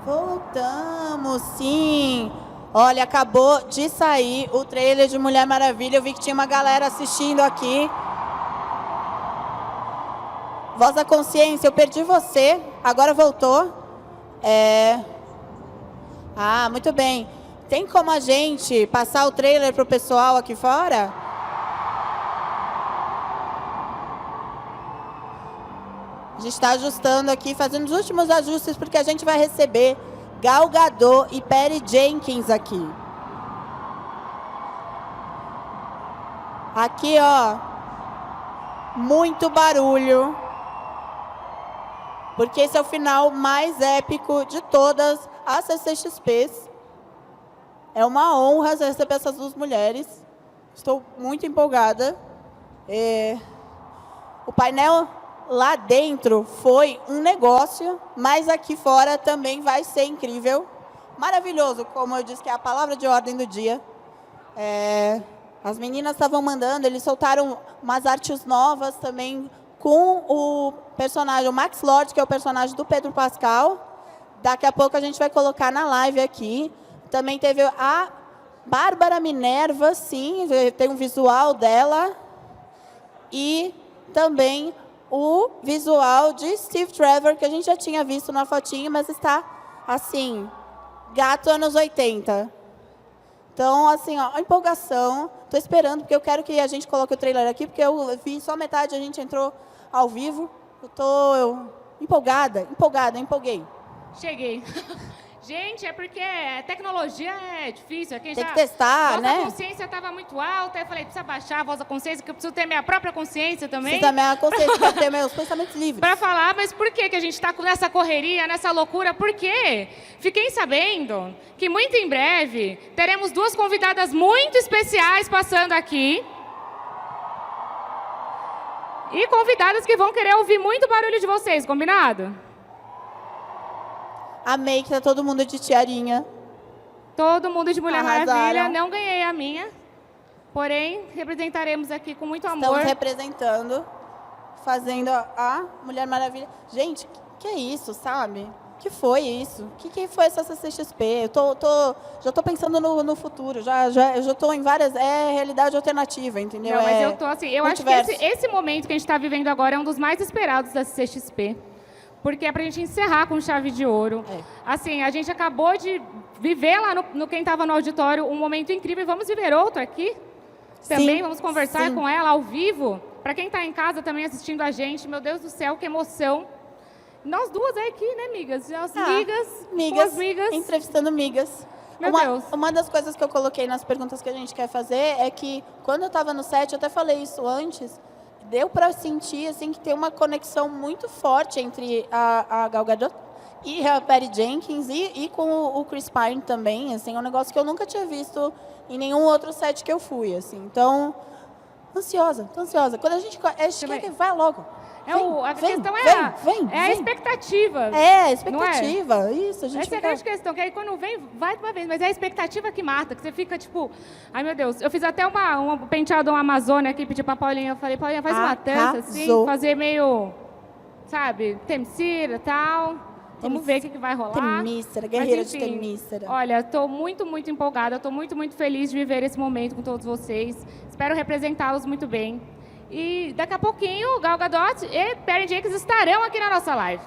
Voltamos, sim. Olha, acabou de sair o trailer de Mulher Maravilha. Eu vi que tinha uma galera assistindo aqui. Voz da Consciência, eu perdi você. Agora voltou. Ah, muito bem. Tem como a gente passar o trailer para o pessoal aqui fora? A gente está ajustando aqui, fazendo os últimos ajustes, porque a gente vai receber Gal Gadot e Patty Jenkins aqui. Aqui, ó, muito barulho, porque esse é o final mais épico de todas as CCXPs. É uma honra receber essas duas mulheres. Estou muito empolgada. O painel lá dentro foi um negócio, mas aqui fora também vai ser incrível. Maravilhoso, como eu disse, que é a palavra de ordem do dia. As meninas estavam mandando, eles soltaram umas artes novas também com o personagem, o Max Lord, que é o personagem do Pedro Pascal. Daqui a pouco a gente vai colocar na live aqui. Também teve a Bárbara Minerva, sim, tem um visual dela. E também o visual de Steve Trevor, que a gente já tinha visto na fotinho, mas está, assim, gato anos 80. Então, assim, ó, a empolgação. Estou esperando, porque eu quero que a gente coloque o trailer aqui, porque eu vi só metade, a gente entrou ao vivo. Eu estou empolgada, empolguei. Cheguei. Gente, é porque tecnologia é difícil. Tem que testar, né? A voz da consciência estava muito alta. Eu falei, precisa baixar a voz da consciência, que eu preciso ter minha própria consciência também. Precisa minha consciência, para ter meus pensamentos livres. Para falar, mas por que a gente está nessa correria, nessa loucura? Por quê? Fiquei sabendo que muito em breve teremos duas convidadas muito especiais passando aqui. E convidadas que vão querer ouvir muito barulho de vocês, combinado? Amei que tá todo mundo de tiarinha. Todo mundo de Mulher Arrasaram. Maravilha. Não ganhei a minha. Porém, representaremos aqui com muito amor. Estamos representando, fazendo a Mulher Maravilha. Gente, que é isso, sabe? Que foi isso? Que foi essa CCXP? Já tô pensando no futuro. Eu já tô em várias... É realidade alternativa, entendeu? Não, mas eu tô assim... Eu acho que multiverso. esse momento que a gente está vivendo agora é um dos mais esperados da CCXP. Porque é para a gente encerrar com chave de ouro. Assim, a gente acabou de viver lá no quem estava no auditório um momento incrível. Vamos viver outro aqui? Também vamos conversar com ela ao vivo. Para quem está em casa também assistindo a gente, meu Deus do céu, que emoção. Nós duas aqui, né, amigas? As migas. Entrevistando migas. Meu Deus. Uma das coisas que eu coloquei nas perguntas que a gente quer fazer é que, quando eu estava no set, eu até falei isso antes, deu para sentir assim, que tem uma conexão muito forte entre a Gal Gadot e a Patty Jenkins e com o Chris Pine também. Assim, é um negócio que eu nunca tinha visto em nenhum outro set que eu fui. Assim. Então, tô ansiosa. Quando a gente chega, vai logo. A questão é a expectativa. A expectativa. Isso, a gente Essa é a grande questão, que aí quando vem, vai de uma vez, mas é a expectativa que mata, que você fica tipo, ai meu Deus, eu fiz até um penteado uma Amazônia aqui, pedi pra Paulinha, eu falei, Paulinha, faz uma trança assim, fazer meio, sabe, temsira e tal. Vamos ver o que vai rolar. Temícera, guerreira de temícera. Olha, estou muito, muito empolgada, estou muito, muito feliz de viver esse momento com todos vocês. Espero representá-los muito bem. E daqui a pouquinho, Gal Gadot e Patty Jenkins estarão aqui na nossa live.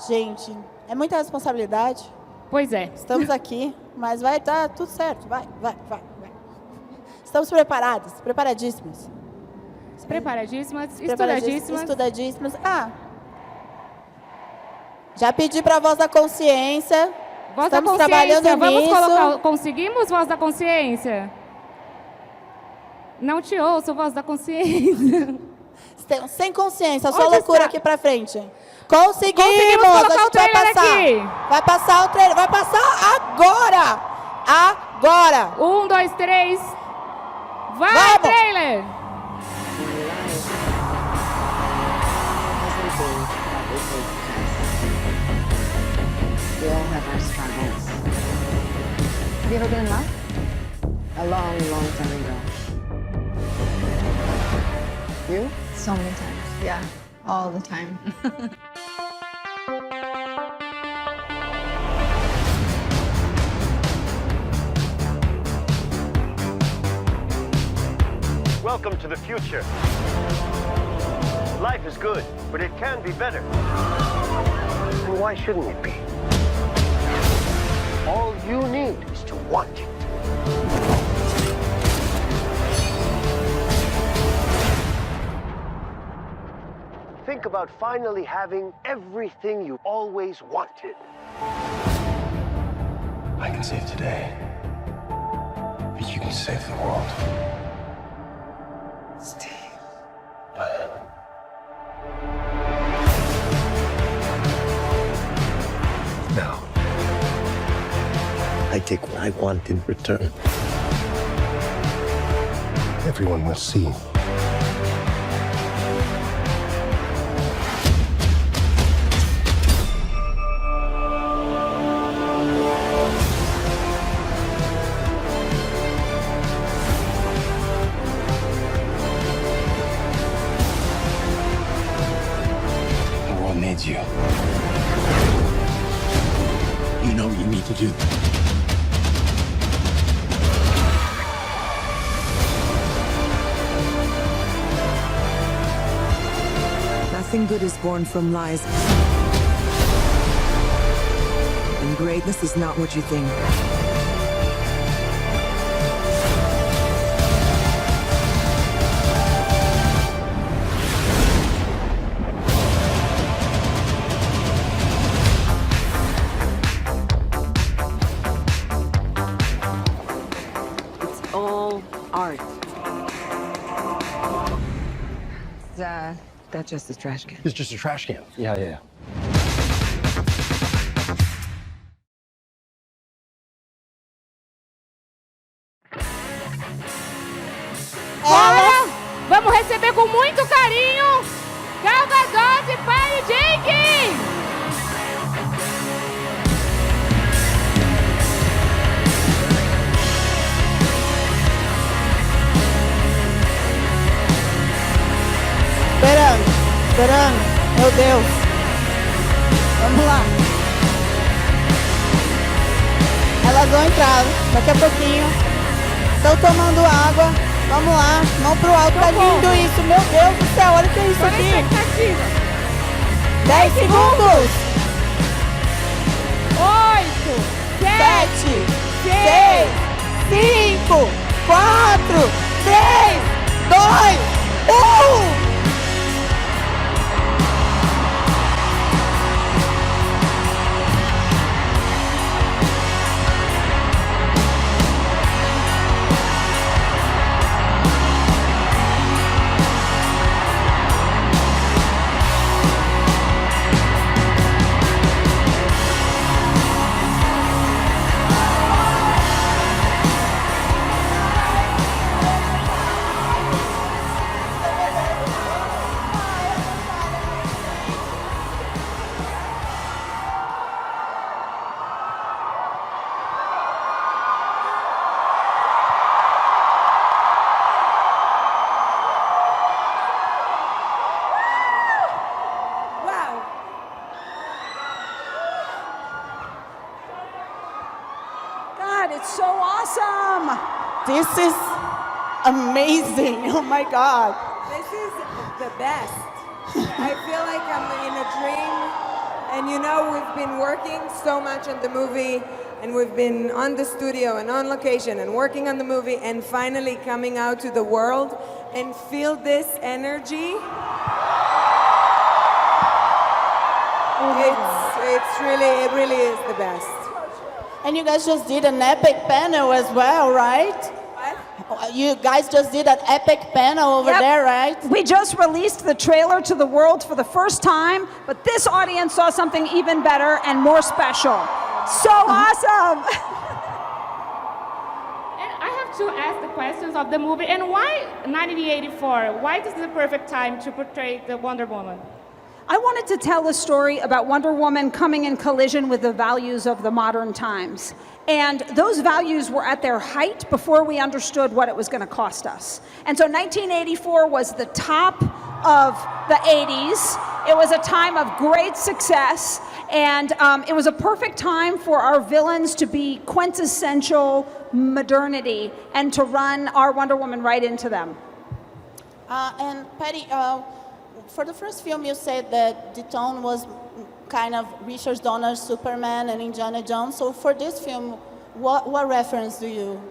Gente, é muita responsabilidade. Pois é. Estamos aqui, mas vai dar tudo certo. Vai. Estamos preparadas, preparadíssimas. Estudadíssimas. Já pedi para a Voz da Consciência. Estamos trabalhando nisso. Conseguimos Voz da Consciência? Não te ouço, Voz da Consciência. Sem consciência, só loucura aqui pra frente. Conseguimos colocar o trailer aqui. Vai passar o trailer, vai passar agora. 1, 2, 3. Vai, trailer! We all have our struggles. Have you ever been in love? A long, long time ago. You? So many times, yeah. All the time. Welcome to the future. Life is good, but it can be better. And why shouldn't it be? All you need is to want it. Think about finally having everything you always wanted. I can save today, but you can save the world. Steve. Now, I take what I want in return. Everyone must see. The world needs you. You know what you need to do. Nothing good is born from lies. And greatness is not what you think. It's all art. That's just a trash can. It's just a trash can. Yeah. Agora, vamos receber com muito carinho Gadot e Patty Jenkins! Esperando, meu Deus. Vamos lá. Elas vão entrar daqui a pouquinho. Estão tomando água. Vamos lá, mão pro alto. Tá lindo isso, meu Deus do céu. Olha o que é isso aqui. 10 segundos. 8, 7, 6, 5, 4, 3, 2, 1. It's so awesome. This is amazing. Oh my God. This is the best. I feel like I'm in a dream. And you know, we've been working so much on the movie, and we've been on the studio and on location and working on the movie, and finally coming out to the world and feel this energy. It really is the best. And you guys just did an epic panel as well, right? What? You guys just did an epic panel over there, right? We just released the trailer to the world for the first time, but this audience saw something even better and more special. So awesome! And I have to ask the questions of the movie. And why 1984? Why is this the perfect time to portray the Wonder Woman? I wanted to tell a story about Wonder Woman coming in collision with the values of the modern times. And those values were at their height before we understood what it was going to cost us. And so 1984 was the top of the 80s. It was a time of great success. And it was a perfect time for our villains to be quintessential modernity and to run our Wonder Woman right into them. And Patty, for the first film, you said that the tone was kind of Richard Donner's Superman and Indiana Jones. So for this film, what reference do you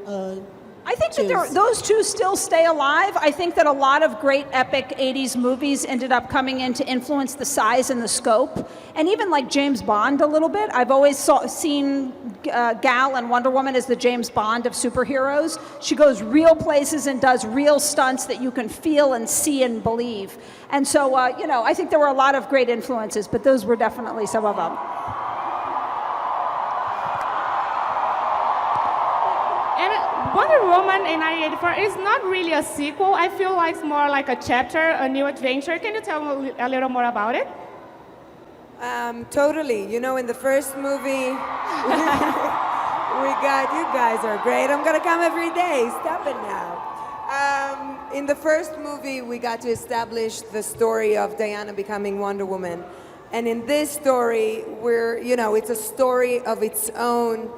I think that choose? those two still stay alive. I think that a lot of great epic 80s movies ended up coming in to influence the size and the scope. And even like James Bond a little bit. I've always seen Gal and Wonder Woman as the James Bond of superheroes. She goes real places and does real stunts that you can feel and see and believe. And so, I think there were a lot of great influences, but those were definitely some of them. Wonder Woman in 1984 is not really a sequel. I feel like it's more like a chapter, a new adventure. Can you tell me a little more about it? Totally. You know, in the first movie, you guys are great. I'm going to come every day. Stop it now. In the first movie, we got to establish the story of Diana becoming Wonder Woman. And in this story, it's a story of its own.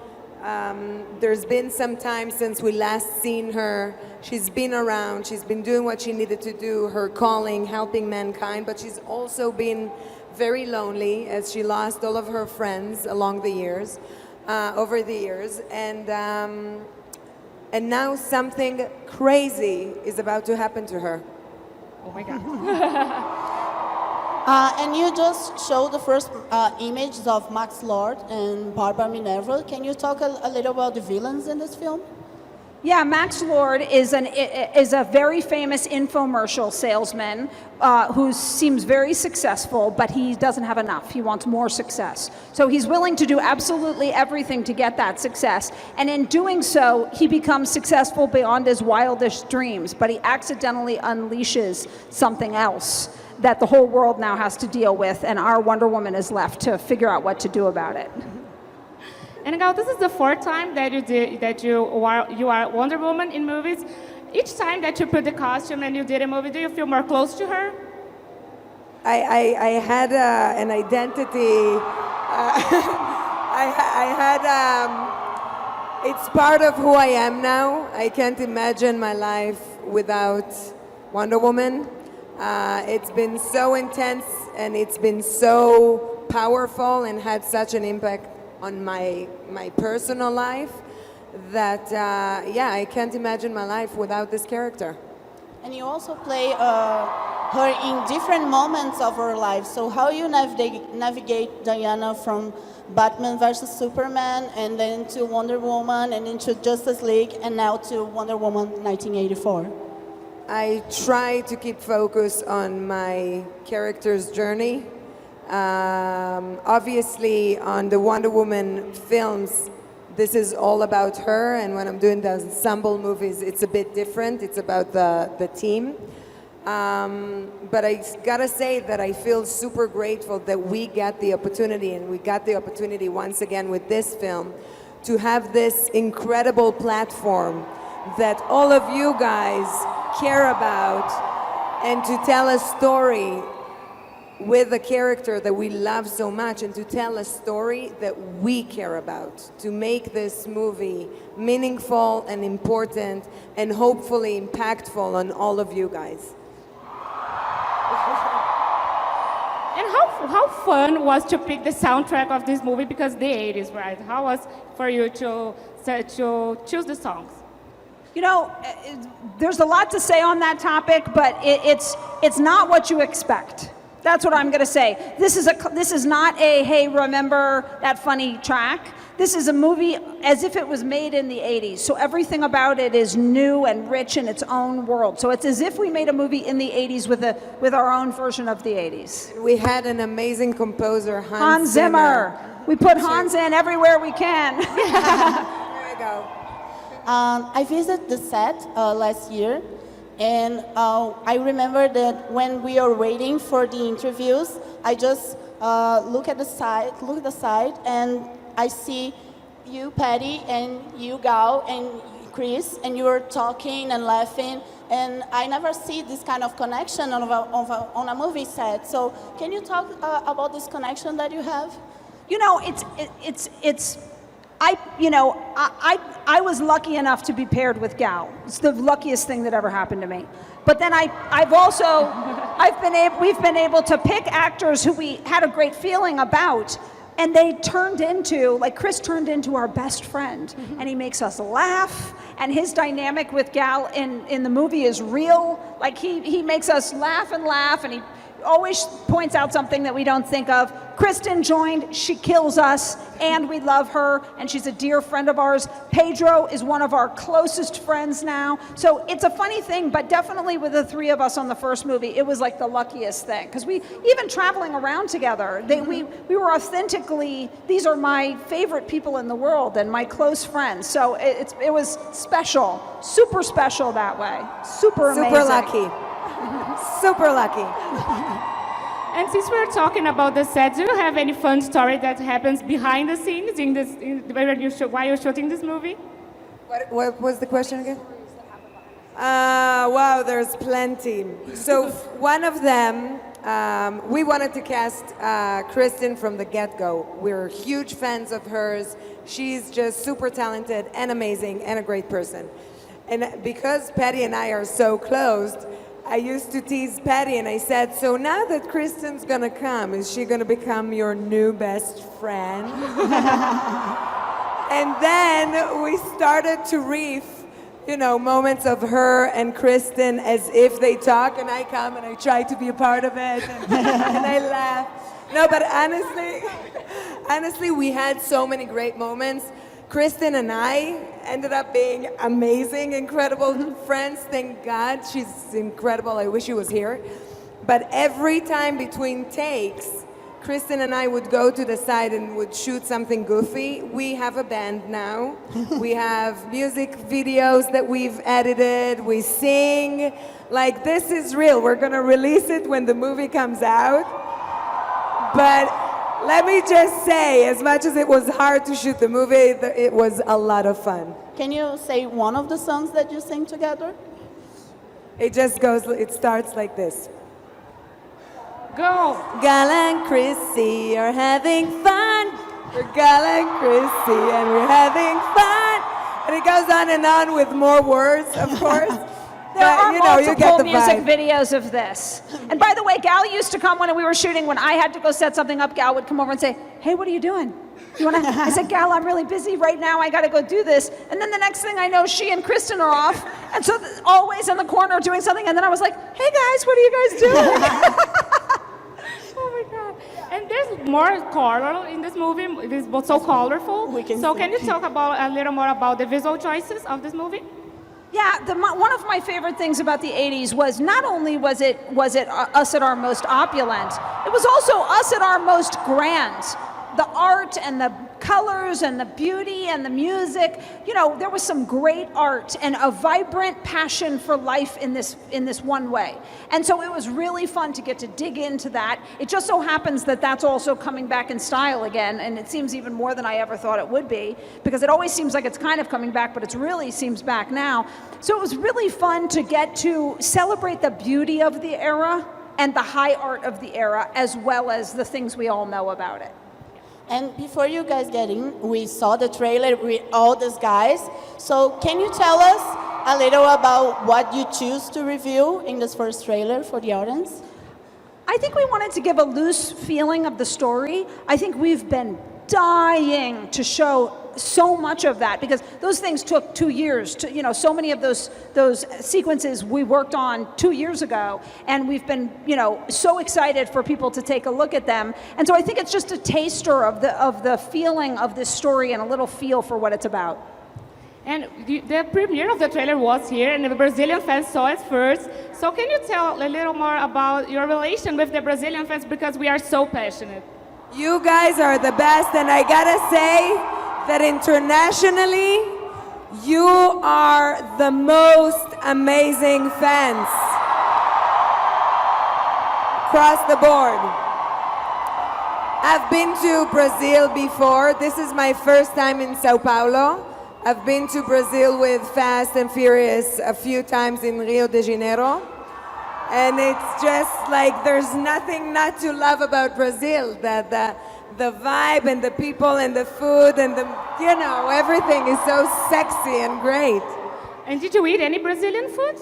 There's been some time since we last seen her. She's been around, she's been doing what she needed to do, her calling, helping mankind, but she's also been very lonely as she lost all of her friends along the years, over the years. And now something crazy is about to happen to her. Oh my God. And you just showed the first images of Max Lord and Barbara Minerva. Can you talk a little about the villains in this film? Yeah, Max Lord is a very famous infomercial salesman who seems very successful, but he doesn't have enough. He wants more success. So he's willing to do absolutely everything to get that success. And in doing so, he becomes successful beyond his wildest dreams, but he accidentally unleashes something else that the whole world now has to deal with, and our Wonder Woman is left to figure out what to do about it. And Gal, this is the fourth time that you are Wonder Woman in movies. Each time that you put the costume and you did a movie, do you feel more close to her? I had an identity. It's part of who I am now. I can't imagine my life without Wonder Woman. It's been so intense and it's been so powerful and had such an impact on my personal life that, I can't imagine my life without this character. And you also play her in different moments of her life. So how you navigate Diana from Batman versus Superman and then to Wonder Woman and into Justice League and now to Wonder Woman 1984? I try to keep focus on my character's journey. Obviously, on the Wonder Woman films, this is all about her, and when I'm doing the ensemble movies, it's a bit different. It's about the team. But I gotta say that I feel super grateful that we got the opportunity, and we got the opportunity once again with this film, to have this incredible platform that all of you guys care about, and to tell a story with a character that we love so much, and to tell a story that we care about, to make this movie meaningful and important and hopefully impactful on all of you guys. And how fun was to pick the soundtrack of this movie, because the 80s, right? How was for you to choose the songs? You know, there's a lot to say on that topic, but it's not what you expect. That's what I'm going to say. This is not a, hey, remember that funny track? This is a movie as if it was made in the 80s. So everything about it is new and rich in its own world. So it's as if we made a movie in the 80s with our own version of the 80s. We had an amazing composer, Hans Zimmer. We put Hans in everywhere we can. There we go. I visited the set last year, and I remember that when we are waiting for the interviews, I just look at the side, and I see you, Patty, and you, Gal, and Chris, and you were talking and laughing, and I never see this kind of connection on a movie set. So can you talk about this connection that you have? You know, it's I was lucky enough to be paired with Gal. It's the luckiest thing that ever happened to me. But then we've been able to pick actors who we had a great feeling about, and they turned into, like Chris turned into our best friend, and he makes us laugh, and his dynamic with Gal in the movie is real. Like he makes us laugh, and he always points out something that we don't think of. Kristen joined, she kills us, and we love her, and she's a dear friend of ours. Pedro is one of our closest friends now. So it's a funny thing, but definitely with the three of us on the first movie, it was like the luckiest thing. Because we, even traveling around together, we were authentically, these are my favorite people in the world and my close friends. So it was special, super special that way. Super amazing. Super lucky. Super lucky. And since we're talking about the set, do you have any fun story that happens behind the scenes while you're shooting this movie? What was the question again? Wow, there's plenty. So one of them, we wanted to cast Kristen from the get-go. We're huge fans of hers. She's just super talented and amazing and a great person. And because Patty and I are so close, I used to tease Patty and I said, so now that Kristen's gonna come, is she gonna become your new best friend? And then we started to reef, moments of her and Kristen as if they talk, and I come and I try to be a part of it, and I laugh. No, but honestly, we had so many great moments. Kristen and I ended up being amazing, incredible friends. Thank God, she's incredible. I wish she was here. But every time between takes, Kristen and I would go to the side and would shoot something goofy. We have a band now. We have music videos that we've edited. We sing. Like, this is real. We're gonna release it when the movie comes out. But let me just say, as much as it was hard to shoot the movie, it was a lot of fun. Can you say one of the songs that you sing together? It starts like this. Go! Gal and Chrissy are having fun. We're Gal and Chrissy and we're having fun. And it goes on and on with more words, of course. There are you get multiple the music vibe. videos of this. And by the way, Gal used to come when we were shooting. When I had to go set something up, Gal would come over and say, hey, what are you doing? I said, Gal, I'm really busy right now. I got to go do this. And then the next thing I know, she and Kristen are off. And so always in the corner doing something. And then I was like, hey, guys, what are you guys doing? Oh my God. And there's more color in this movie. It is so colorful. Can you talk a little more about the visual choices of this movie? Yeah, one of my favorite things about the 80s was not only was it us at our most opulent, it was also us at our most grand. The art and the colors and the beauty and the music, there was some great art and a vibrant passion for life in this one way. And so it was really fun to get to dig into that. It just so happens that that's also coming back in style again, and it seems even more than I ever thought it would be, because it always seems like it's kind of coming back, but it really seems back now. So it was really fun to get to celebrate the beauty of the era and the high art of the era, as well as the things we all know about it. And before you guys get in, we saw the trailer with all these guys. So can you tell us a little about what you choose to reveal in this first trailer for the audience? I think we wanted to give a loose feeling of the story. I think we've been dying to show so much of that, because those things took 2 years to, so many of those sequences we worked on 2 years ago, and we've been, so excited for people to take a look at them. And so I think it's just a taster of the feeling of this story and a little feel for what it's about. And the premiere of the trailer was here, and the Brazilian fans saw it first. So can you tell a little more about your relation with the Brazilian fans, because we are so passionate? You guys are the best, and I gotta say that internationally, you are the most amazing fans. Across the board. I've been to Brazil before. This is my first time in Sao Paulo. I've been to Brazil with Fast and Furious a few times in Rio de Janeiro. And it's just like there's nothing not to love about Brazil. That the vibe and the people and the food and the, you know, everything is so sexy and great. And did you eat any Brazilian food?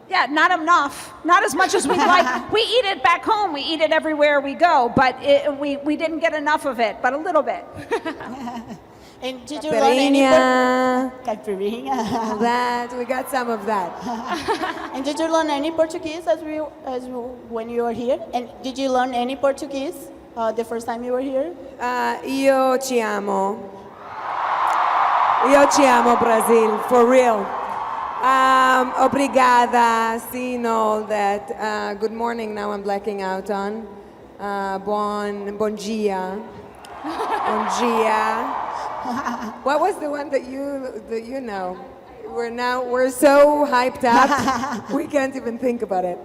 Yeah, not enough. Not as much as we'd like. We eat it back home. We eat it everywhere we go, but we didn't get enough of it, but a little bit. And did you learn any caipirinha? That we got some of that. And did you learn any Portuguese when you were here? And did you learn any Portuguese the first time you were here? Io ci amo. Io ci amo, Brazil, for real. Obrigada, seeing all that. Good morning, now I'm blacking out on. Bon dia. Bon dia. What was the one that you know? We're so hyped up, we can't even think about it.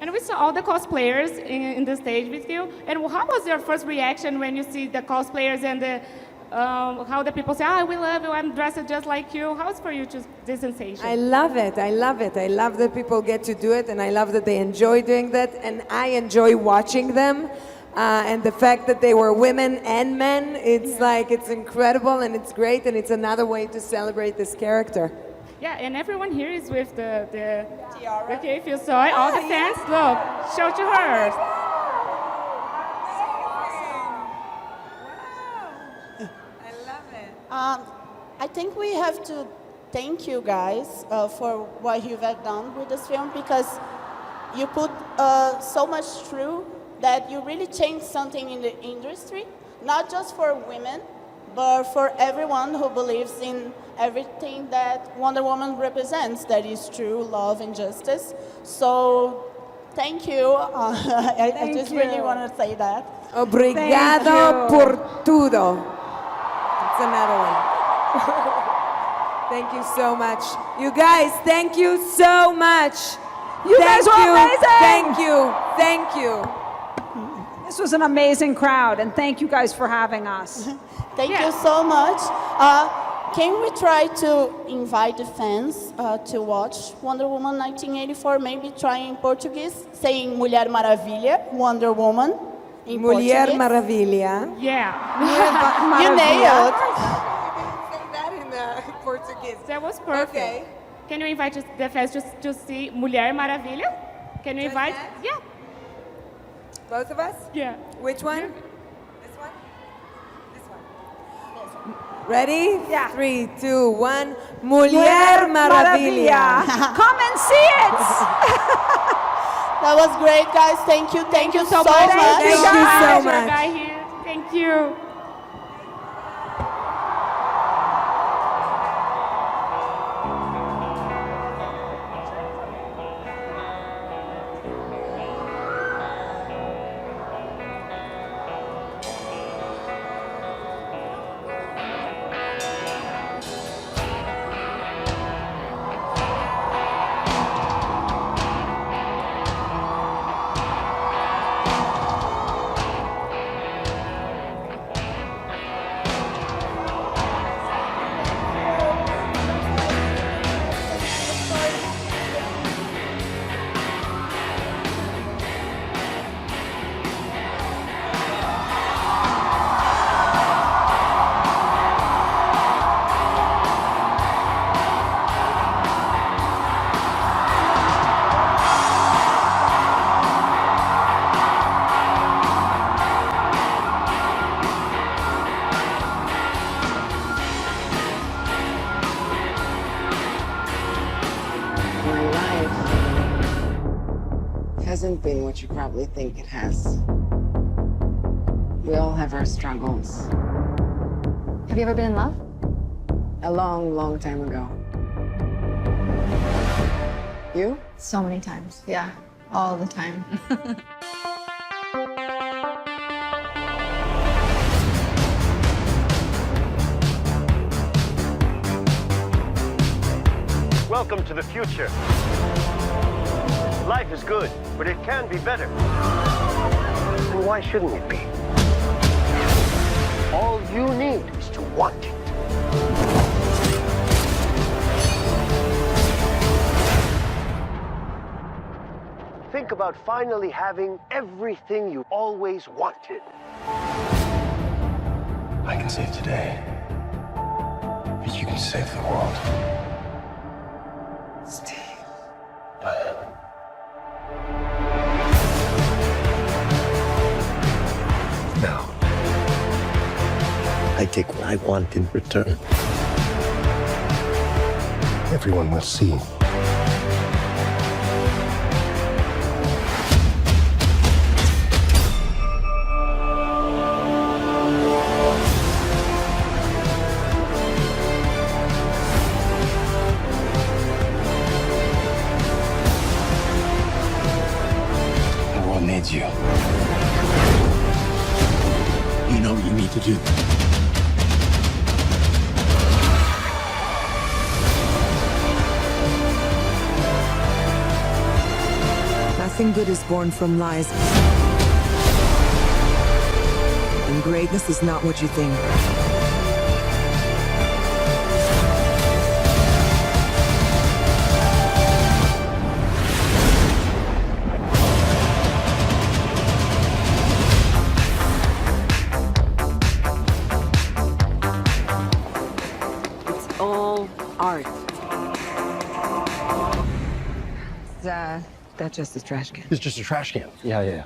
And we saw all the cosplayers in the stage with you. And how was your first reaction when you see the cosplayers and how the people say, "Oh, we love you, I'm dressed just like you"? How's for you this sensation? I love it. I love it. I love that people get to do it, and I love that they enjoy doing that, and I enjoy watching them. And the fact that they were women and men, it's like, it's incredible and it's great, and it's another way to celebrate this character. Yeah, and everyone here is with the tiara. Okay, if you saw it, all the fans, look, show to her. I think we have to thank you guys for what you have done with this film, because you put so much through that you really changed something in the industry, not just for women, but for everyone who believes in everything that Wonder Woman represents, that is true love and justice. So thank you. I just really want to say that. Obrigado por tudo. It's another one. Thank you so much. You guys, thank you so much. You guys were amazing. Thank you. Thank you. This was an amazing crowd, and thank you guys for having us. Thank you so much. Can we try to invite the fans to watch Wonder Woman 1984? Maybe try in Portuguese, saying Mulher Maravilha, Wonder Woman in Mulher Portuguese. Maravilha. Yeah. You nailed. Say that in Portuguese. That was perfect. Okay. Can you invite the fans to see Mulher Maravilha? Can you invite? that? Yeah. Both of us? Yeah. Which one? This one? This one. Ready? Yeah. 3, 2, 1. Mulher Maravilha. Come and see it. That was great, guys. Thank you. Thank you so much. Thank you so Your much. guy here. Thank you. My life hasn't been what you probably think it has. We all have our struggles. Have you ever been in love? A long, long time ago. You? So many times. Yeah, all the time. Welcome to the future. Life is good, but it can be better. And why shouldn't it be? All you need is to want it. Think about finally having everything you always wanted. I can save today, but you can save the world. Steve. Now, I take what I want in return. Everyone must see. The world needs you. You know what you need to do. Nothing good is born from lies. And greatness is not what you think. It's all art. That just a trash can. It's just a trash can. Yeah.